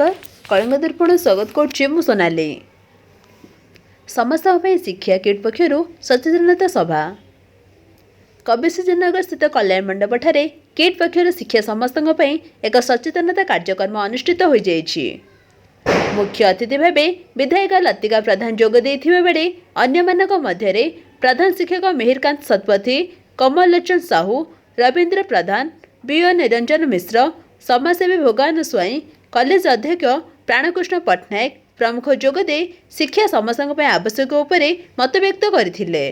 नमस्कार कलिंग दर्पण स्वागत करुँ सोनाली समस्त शिक्षा किट पक्षर सचेतनता सभा कविसुजनगर स्थित कल्याण मंडप ठारे किट पक्षर शिक्षा समस्त एक सचेतनता कार्यक्रम अनुष्ठित हो जाइछि। मुख्य अतिथि भावे विधायिका लतिका प्रधान जोग देइथिबा बेले अन्यमानक मध्यरे प्रधान शिक्षक मिहिरकांत शतपथी, कमल लोचन साहू, रवींद्र प्रधान, बीओ निरंजन मिश्र, समाजसेवी भोगान स्वाई, कॉलेज अध्यक्ष प्राणकृष्ण पट्टनायक प्रमुख जोगदे शिक्षा समस्त आवश्यक उपरे मत व्यक्त करथिले।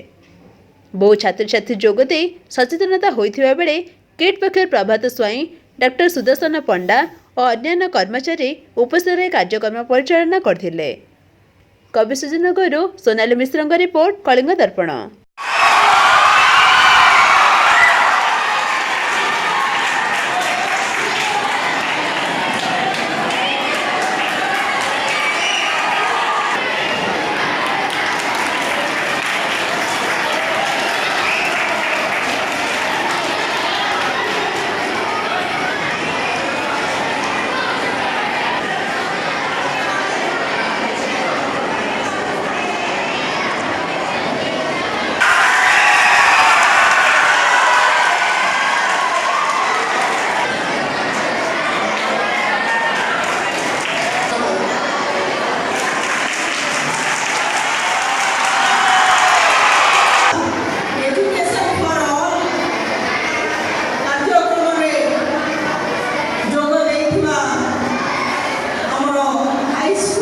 बहु छात्र छात्री जोगदे सचेतनता होइथिबा बेले किट पक्षर प्रभात स्वाई, डॉक्टर सुदर्शन पंडा और अन्य कर्मचारी उपस्थित कार्यक्रम परिचालना करथिले। कविसुजनगर सोनाली मिश्र रिपोर्ट कलिंग दर्पण। High school